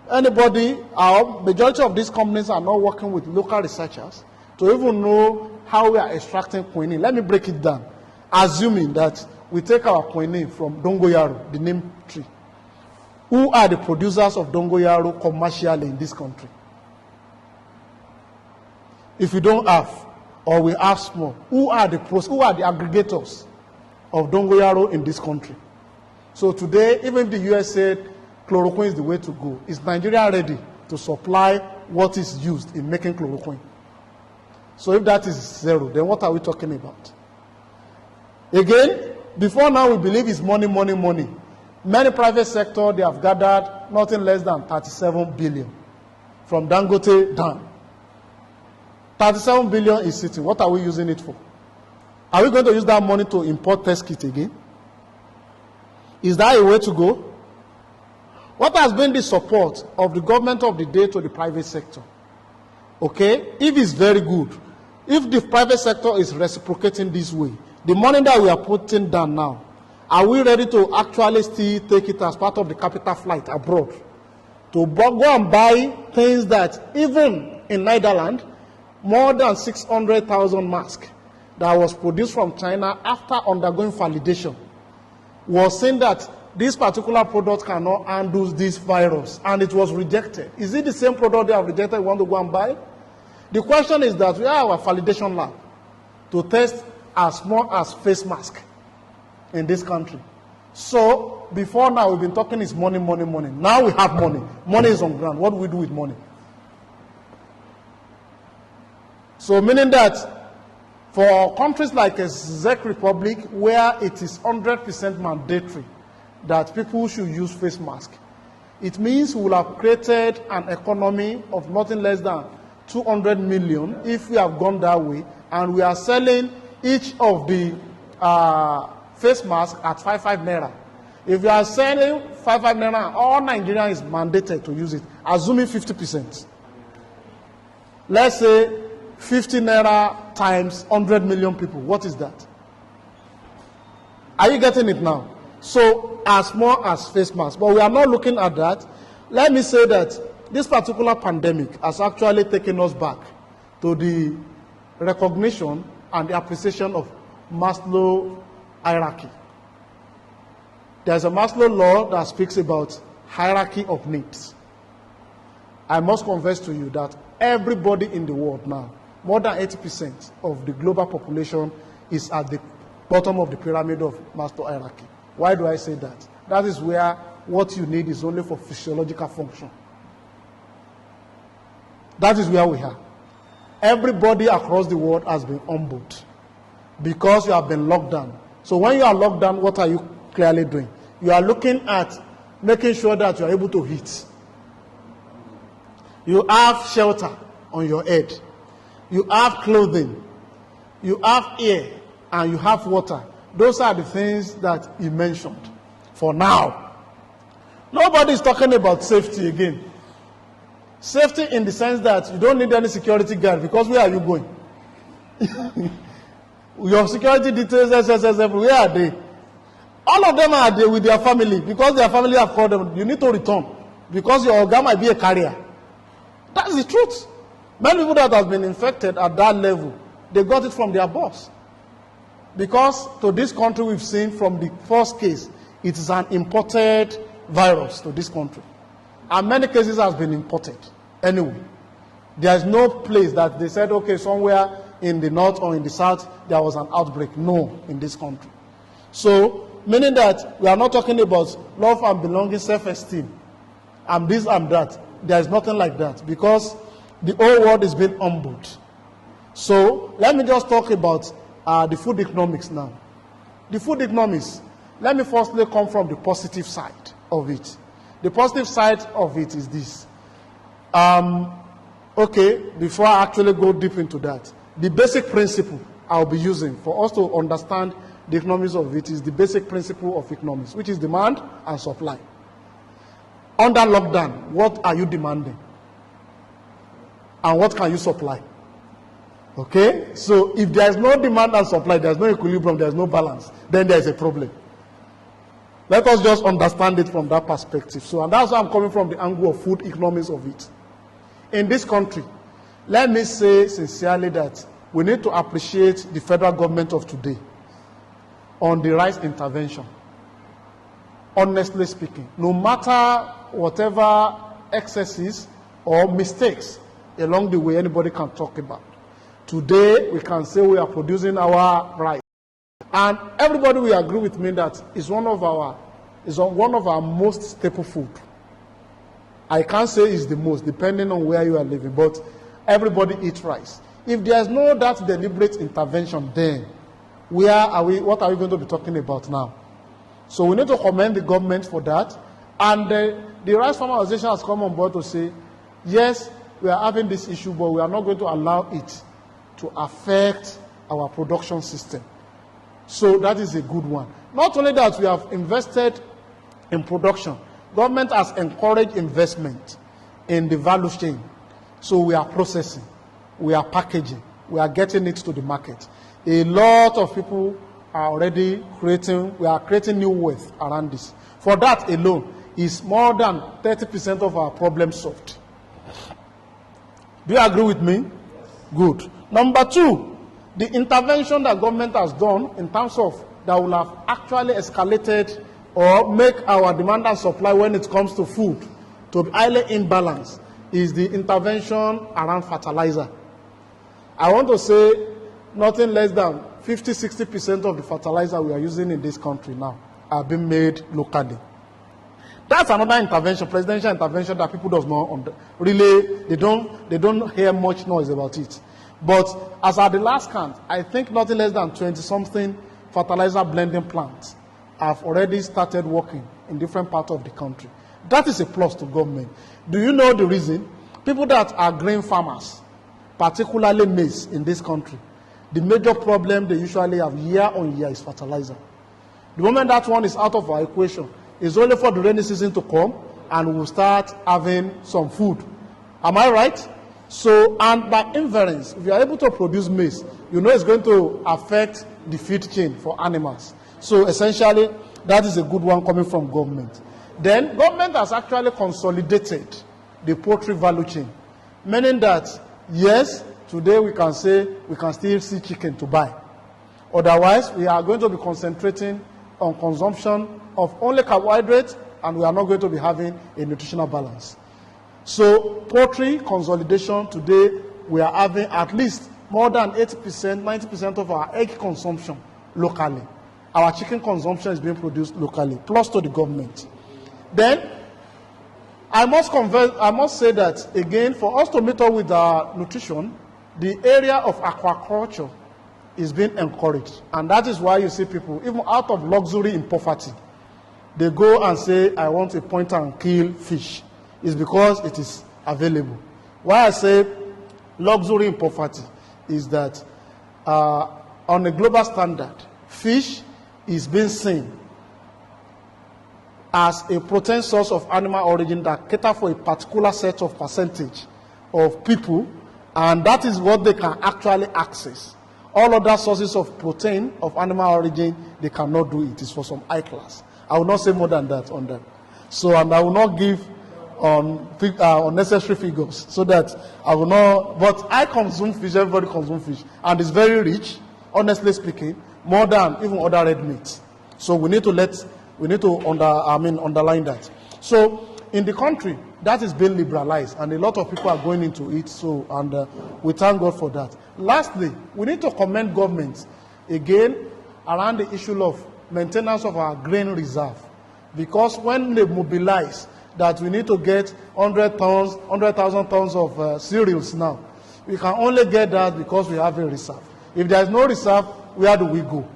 anybody, our majority of these companies are not working with local researchers to even know how we are extracting quinine. Let me break it down. Assuming that we take our quinine from dongoyaro, the neem tree. Who are the producers of dongoyaro commercially in this country? If we don't have, or we have small, who are the aggregators of dongoyaro in this country? So today, even if the US said chloroquine is the way to go, is Nigeria ready to supply what is used in making chloroquine? So if that is zero, then what are we talking about? Again, before now we believe it's money, money, money. Many private sector, they have gathered nothing less than 37 billion from Dangote down. 37 billion is sitting. What are we using it for? Are we going to use that money to import test kit again? Is that a way to go? What has been the support of the government of the day to the private sector? Okay, if it's very good, if the private sector is reciprocating this way, the money that we are putting down now, are we ready to actually still take it as part of the capital flight abroad? To go and buy things that even in Netherlands, more than 600,000 masks that was produced from China after undergoing validation was saying that this particular product cannot handle this virus, and it was rejected. Is it the same product they have rejected you want to go and buy? The question is that we have our validation lab to test as small as face mask in this country. So before now we've been talking is money, money, money. Now we have money. Money is on ground. What do we do with money? So meaning that for countries like the Czech Republic, where it is 100% mandatory that people should use face mask, it means we will have created an economy of nothing less than 200 million if we have gone that way, and we are selling each of the face masks at 5 naira. If you are selling 5 naira, all Nigeria is mandated to use it, assuming 50%. Let's say 50 naira times 100 million people. What is that? Are you getting it now? So as more as face masks, but we are not looking at that. Let me say that this particular pandemic has actually taken us back to the recognition and the appreciation of Maslow hierarchy. There's a Maslow law that speaks about hierarchy of needs. I must confess to you that everybody in the world now, more than 80% of the global population is at the bottom of the pyramid of Maslow hierarchy. Why do I say that? That is where what you need is only for physiological function. That is where we are. Everybody across the world has been humbled because you have been locked down. So when you are locked down, what are you clearly doing? You are looking at making sure that you are able to eat. You have shelter on your head. You have clothing. You have air, and you have water. Those are the things that he mentioned for now. Nobody is talking about safety again. Safety in the sense that you don't need any security guard, because where are you going? Your security details, where are they? All of them are there with their family, because their family have called them. You need to return because your organ might be a carrier. That's the truth. Many people that have been infected at that level, they got it from their boss. Because to this country, we've seen from the first case, it is an imported virus to this country. And many cases has been imported. Anyway, there is no place that they said, okay, somewhere in the north or in the south, there was an outbreak. No, in this country. So, meaning that we are not talking about love and belonging, self-esteem, and this and that. There is nothing like that, because the whole world is being humbled. So, let me just talk about the food economics now. The food economics, let me firstly come from the positive side of it. The positive side of it is this. Okay, before I actually go deep into that, the basic principle I'll be using for us to understand the economics of it is the basic principle of economics, which is demand and supply. Under lockdown, what are you demanding? And what can you supply? Okay, so if there is no demand and supply, there is no equilibrium, there is no balance, then there is a problem. Let us just understand it from that perspective. So, and that's why I'm coming from the angle of food economics of it. In this country, let me say sincerely that we need to appreciate the federal government of today on the rice intervention. Honestly speaking, no matter whatever excesses or mistakes along the way anybody can talk about, today we can say we are producing our rice. And everybody will agree with me that it's one of our most staple food. I can't say it's the most, depending on where you are living, but everybody eats rice. If there's no that deliberate intervention, then what are we going to be talking about now? So we need to commend the government for that. And the Rice Farmer Association has come on board to say, yes, we are having this issue, but we are not going to allow it to affect our production system. So that is a good one. Not only that, we have invested in production. Government has encouraged investment in the value chain. So we are processing, we are packaging, we are getting it to the market. A lot of people are already we are creating new wealth around this. For that alone, is more than 30% of our problem solved. Do you agree with me? Good. Number two, the intervention that government has done in terms of that will have actually escalated or make our demand and supply when it comes to food to be highly imbalanced is the intervention around fertilizer. I want to say nothing less than 50-60% of the fertilizer we are using in this country now are being made locally. That's another intervention, presidential intervention that people does not really, they don't hear much noise about it. But as at the last count, I think nothing less than 20-something fertilizer blending plants have already started working in different parts of the country. That is a plus to government. Do you know the reason? People that are grain farmers, particularly maize in this country, the major problem they usually have year on year is fertilizer. The moment that one is out of our equation, it's only for the rainy season to come and we'll start having some food. Am I right? So, and by inference, if you are able to produce maize, you know it's going to affect the feed chain for animals. So essentially, that is a good one coming from government. Then, government has actually consolidated the poultry value chain, meaning that, yes, today we can say we can still see chicken to buy. Otherwise, we are going to be concentrating on consumption of only carbohydrates, and we are not going to be having a nutritional balance. So, poultry consolidation today, we are having at least more than 80%, 90% of our egg consumption locally. Our chicken consumption is being produced locally, plus to the government. Then, I must say that, again, for us to meet up with our nutrition, the area of aquaculture is being encouraged. And that is why you see people, even out of luxury in poverty, they go and say, I want a point and kill fish. It's because it is available. Why I say luxury in poverty is that on a global standard, fish is being seen as a protein source of animal origin that cater for a particular set of percentage of people, and that is what they can actually access. All other sources of protein of animal origin, they cannot do it. It's for some high class. I will not say more than that on that. So, and I will not give unnecessary figures, so that I will not, but I consume fish, everybody consumes fish, and it's very rich, honestly speaking, more than even other red meats. So we need to underline that. So in the country, that is being liberalized, and a lot of people are going into it. So, and we thank God for that. Lastly, we need to commend government again around the issue of maintenance of our grain reserve, because when they mobilize that we need to get 100,000 tons of cereals now, we can only get that because we have a reserve. If there is no reserve, where do we go?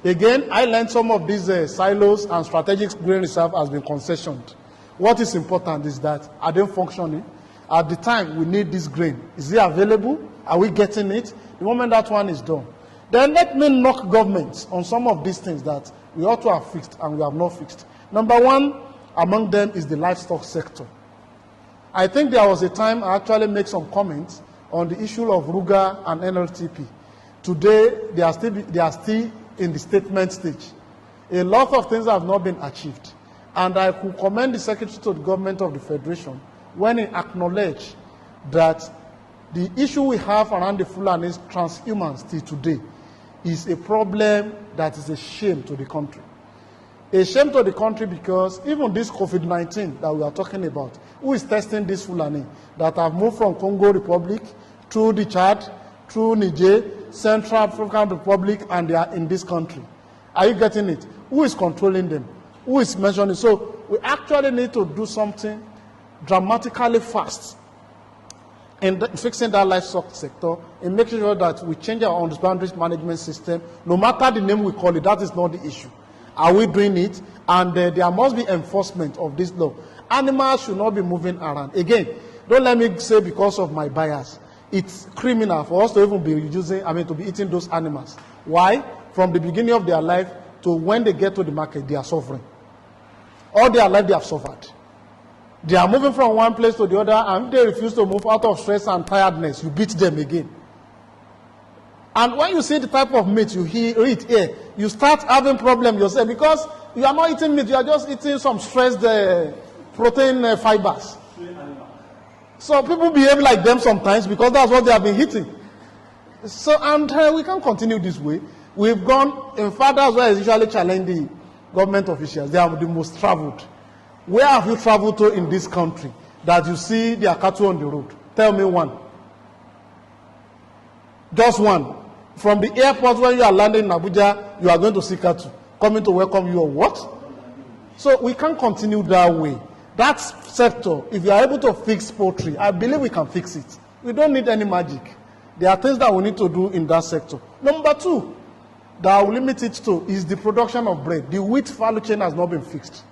Again, I learned some of these silos and strategic grain reserve has been concessioned. What is important is that, are they functioning? At the time we need this grain, is it available? Are we getting it? The moment that one is done, then let me knock governments on some of these things that we ought to have fixed and we have not fixed. Number one among them is the livestock sector. I think there was a time I actually made some comments on the issue of Ruga and NLTP. Today, they are still in the statement stage. A lot of things have not been achieved. And I could commend the Secretary to the Government of the Federation when he acknowledged that the issue we have around the Fulani's transhumans till today is a problem that is a shame to the country. A shame to the country because even this COVID-19 that we are talking about, who is testing this Fulani that have moved from Congo Republic through the Chad, through Niger, Central African Republic, and they are in this country? Are you getting it? Who is controlling them? Who is measuring it? So we actually need to do something dramatically fast in fixing that livestock sector and making sure that we change our boundaries management system. No matter the name we call it, that is not the issue. Are we doing it? And there must be enforcement of this law. Animals should not be moving around. Again, don't let me say because of my bias. It's criminal for us to even be to be eating those animals. Why? From the beginning of their life to when they get to the market, they are suffering. All their life they have suffered. They are moving from one place to the other, and if they refuse to move out of stress and tiredness, you beat them again. And when you see the type of meat you eat here, you start having problem yourself because you are not eating meat, you are just eating some stressed protein fibers. So people behave like them sometimes because that's what they have been hitting. So, and we can't continue this way. We've gone, in fact, that's why I usually challenge the government officials. They are the most traveled. Where have you traveled to in this country that you see their cattle on the road? Tell me one. Just one. From the airport when you are landing in Abuja, you are going to see cattle coming to welcome you or what? So we can't continue that way. That sector, if you are able to fix poultry, I believe we can fix it. We don't need any magic. There are things that we need to do in that sector. Number two, that I will limit it to is the production of bread. The wheat value chain has not been fixed.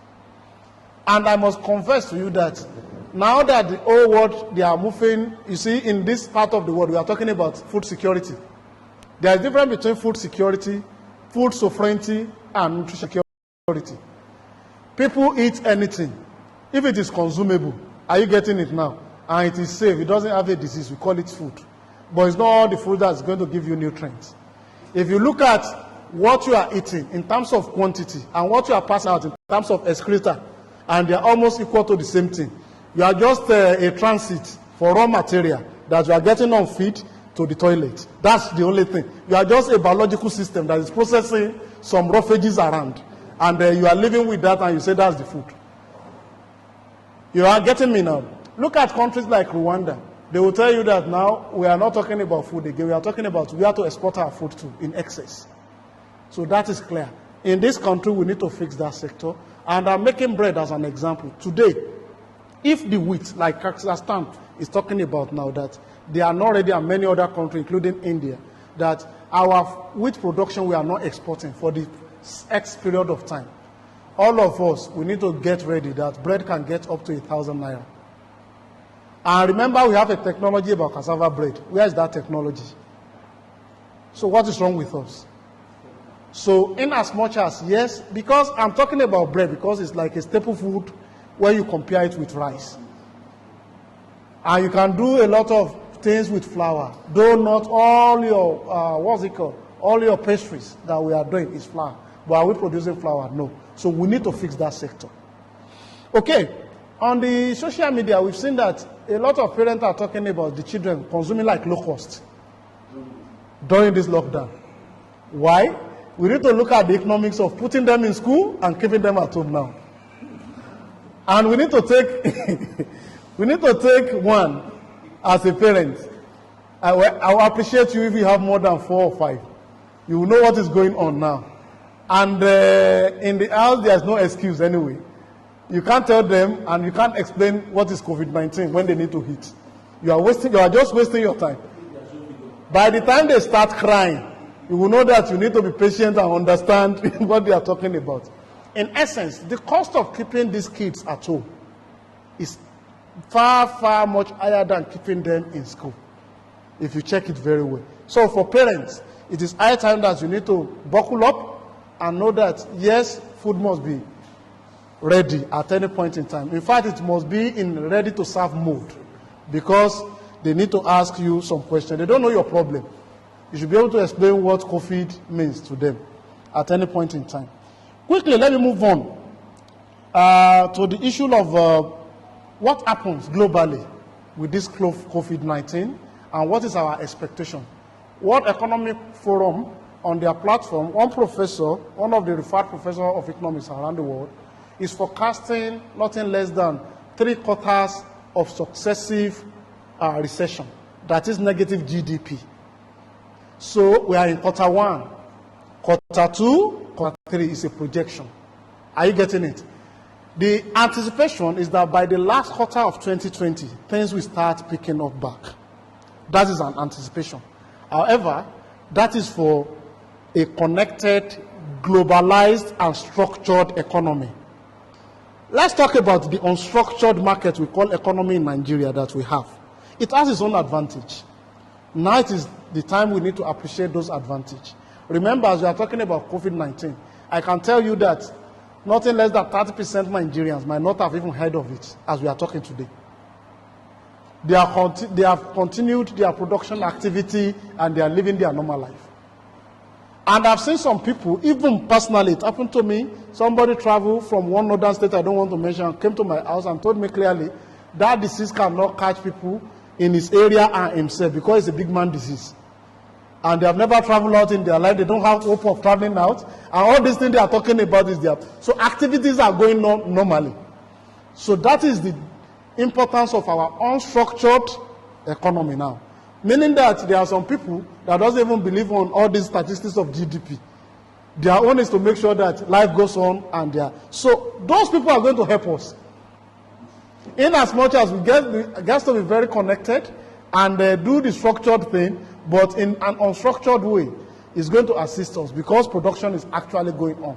And I must confess to you that now that the whole world, they are moving, you see, in this part of the world, we are talking about food security. There is a difference between food security, food sovereignty, and nutrition security. People eat anything. If it is consumable, are you getting it now? And it is safe, it doesn't have a disease, we call it food. But it's not all the food that's going to give you nutrients. If you look at what you are eating in terms of quantity and what you are passing out in terms of excreta, and they are almost equal to the same thing. You are just a transit for raw material that you are getting on feed to the toilet. That's the only thing. You are just a biological system that is processing some roughages around. And you are living with that and you say that's the food. You are getting me now. Look at countries like Rwanda. They will tell you that now we are not talking about food again. We are talking about where to export our food to in excess. So that is clear. In this country, we need to fix that sector. And I'm making bread as an example. Today, if the wheat, like Kazakhstan is talking about now, that they are not ready, and many other countries, including India, that our wheat production we are not exporting for the X period of time. All of us, we need to get ready that bread can get up to 1,000 naira. And remember, we have a technology about cassava bread. Where is that technology? So what is wrong with us? So in as much as, yes, because I'm talking about bread because it's like a staple food where you compare it with rice. And you can do a lot of things with flour. Though not all your, what's it called? All your pastries that we are doing is flour. But are we producing flour? No. So we need to fix that sector. Okay. On the social media, we've seen that a lot of parents are talking about the children consuming like locusts during this lockdown. Why? We need to look at the economics of putting them in school and keeping them at home now. And we need to take we need to take one as a parent. I will appreciate you if you have more than 4 or 5. You will know what is going on now. And in the house, there's no excuse anyway. You can't tell them and you can't explain what is COVID-19 when they need to eat. You are just wasting your time. By the time they start crying, you will know that you need to be patient and understand what they are talking about. In essence, the cost of keeping these kids at home is far, far much higher than keeping them in school, if you check it very well. So for parents, it is high time that you need to buckle up and know that, yes, food must be ready at any point in time. In fact, it must be in ready-to-serve mode because they need to ask you some questions. They don't know your problem. You should be able to explain what COVID means to them at any point in time. Quickly, let me move on to the issue of what happens globally with this COVID-19 and what is our expectation. World Economic Forum, on their platform, one professor, one of the referred professors of economics around the world, is forecasting nothing less than 3 quarters of successive recession. That is negative GDP. So we are in quarter 1. Quarter 2, quarter 3 is a projection. Are you getting it? The anticipation is that by the last quarter of 2020, things will start picking up back. That is an anticipation. However, that is for a connected, globalized, and structured economy. Let's talk about the unstructured market we call economy in Nigeria that we have. It has its own advantage. Now it is the time we need to appreciate those advantages. Remember, as we are talking about COVID-19, I can tell you that nothing less than 30% Nigerians might not have even heard of it as we are talking today. They have continued their production activity and they are living their normal life. And I've seen some people, even personally, it happened to me, somebody traveled from one northern state I don't want to mention, came to my house and told me clearly that disease cannot catch people in his area and himself because it's a big man disease. And they have never traveled out in their life. They don't have hope of traveling out. And all these things they are talking about is there. So activities are going on normally. So that is the importance of our unstructured economy now. Meaning that there are some people that doesn't even believe on all these statistics of GDP. Their own is to make sure that life goes on and they are. So those people are going to help us. In as much as we get to be very connected and do the structured thing, but in an unstructured way, it's going to assist us because production is actually going on.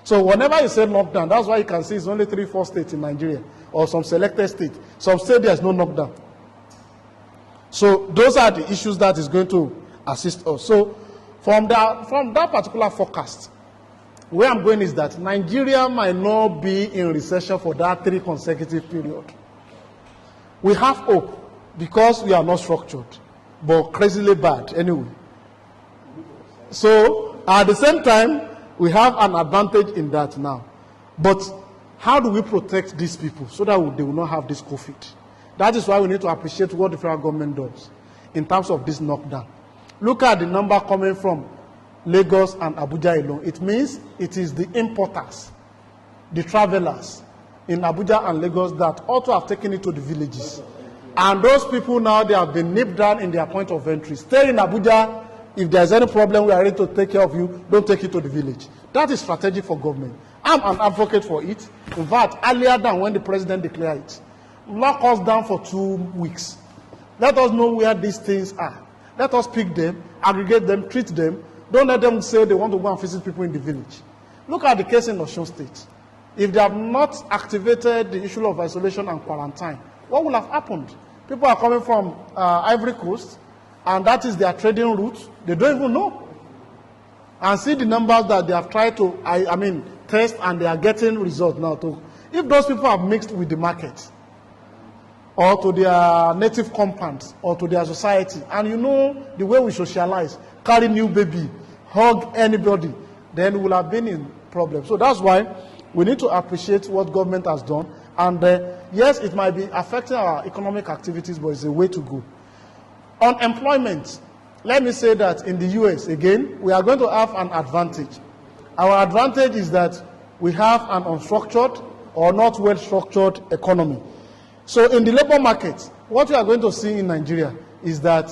So whenever you say lockdown, that's why you can see it's only 3-4 states in Nigeria or some selected states. Some states there's no lockdown. So those are the issues that is going to assist us. So from that particular forecast, where I'm going is that Nigeria might not be in recession for that 3 consecutive period. We have hope because we are not structured, but crazily bad anyway. So at the same time, we have an advantage in that now. But how do we protect these people so that they will not have this COVID? That is why we need to appreciate what the federal government does in terms of this knockdown. Look at the number coming from Lagos and Abuja alone. It means it is the importers, the travelers in Abuja and Lagos that ought to have taken it to the villages. And those people now, they have been nipped down in their point of entry. Stay in Abuja. If there's any problem, we are ready to take care of you. Don't take it to the village. That is strategy for government. I'm an advocate for it. In fact, earlier than when the president declared it, lock us down for 2 weeks. Let us know where these things are. Let us pick them, aggregate them, treat them. Don't let them say they want to go and visit people in the village. Look at the case in Osun State. If they have not activated the issue of isolation and quarantine, what will have happened? People are coming from Ivory Coast, and that is their trading route. They don't even know. And see the numbers that they have tried to, test, and they are getting results now. If those people have mixed with the market, or to their native compounds, or to their society, and you know the way we socialize, carry new baby, hug anybody, then we will have been in problems. So that's why we need to appreciate what government has done. And yes, it might be affecting our economic activities, but it's a way to go. Unemployment. Let me say that in the US, again, we are going to have an advantage. Our advantage is that we have an unstructured or not well-structured economy. So in the labor market, what we are going to see in Nigeria is that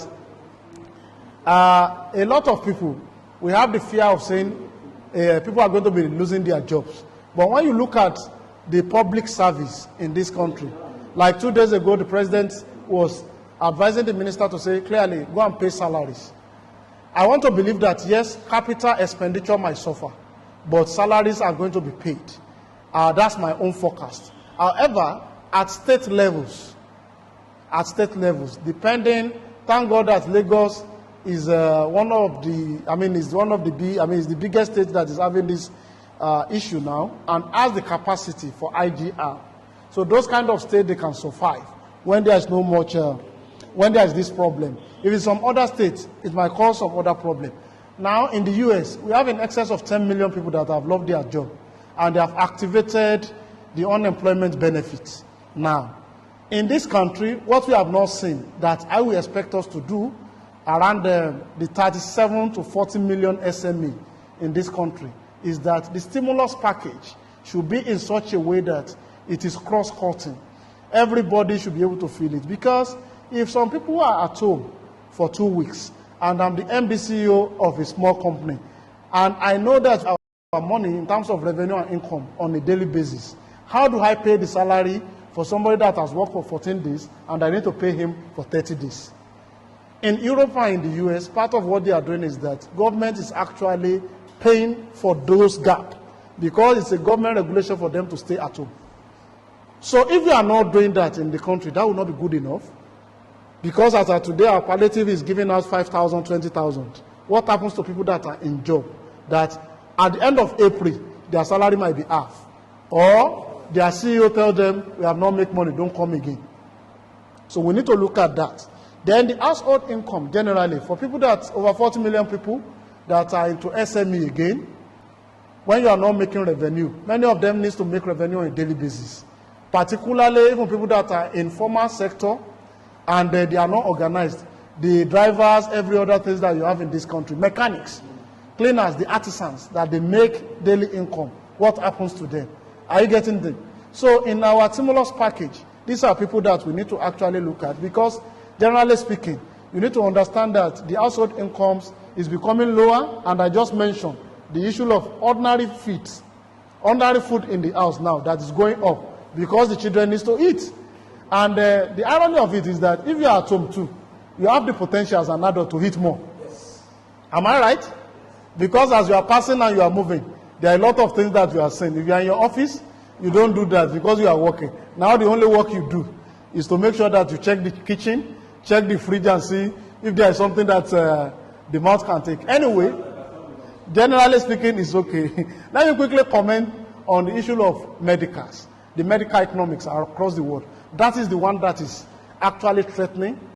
a lot of people, we have the fear of saying people are going to be losing their jobs. But when you look at the public service in this country, like 2 days ago, the president was advising the minister to say clearly, go and pay salaries. I want to believe that, yes, capital expenditure might suffer, but salaries are going to be paid. That's my own forecast. However, at state levels, depending, thank God that Lagos is one of the, is the biggest state that is having this issue now, and has the capacity for IGR. So those kind of states, they can survive when there is no much, when there is this problem. If it's some other states, it might cause some other problem. Now in the US, we have in excess of 10 million people that have lost their job, and they have activated the unemployment benefits. Now, in this country, what we have not seen that I will expect us to do around the 37 to 40 million SME in this country is that the stimulus package should be in such a way that it is cross-cutting. Everybody should be able to feel it. Because if some people are at home for 2 weeks, and I'm the MD CEO of a small company, and I know that our money in terms of revenue and income on a daily basis, how do I pay the salary for somebody that has worked for 14 days and I need to pay him for 30 days? In Europe and in the US, part of what they are doing is that government is actually paying for those gaps because it's a government regulation for them to stay at home. So if we are not doing that in the country, that will not be good enough. Because as of today, our palliative is giving us 5,000, 20,000. What happens to people that are in job? That at the end of April, their salary might be half. Or their CEO tells them, we have not made money, don't come again. So we need to look at that. Then the household income, generally, for people that, over 40 million people that are into SME again, when you are not making revenue, many of them need to make revenue on a daily basis. particularly even people that are in formal sector and they are not organized. The drivers, every other things that you have in this country, mechanics, cleaners, the artisans that they make daily income. What happens to them? Are you getting them? So in our stimulus package, these are people that we need to actually look at, because generally speaking, you need to understand that the household incomes is becoming lower, and I just mentioned the issue of ordinary food in the house now that is going up because the children need to eat. And the irony of it is that if you are at home too, you have the potential as an adult to eat more. Yes. Am I right? Because as you are passing and you are moving, there are a lot of things that you are saying. If you are in your office, you don't do that because you are working. Now the only work you do is to make sure that you check the kitchen, check the fridge and see if there is something that the mouth can take. Anyway, generally speaking, it's okay. Let me quickly comment on the issue of medicals, the medical economics across the world. That is the one that is actually threatening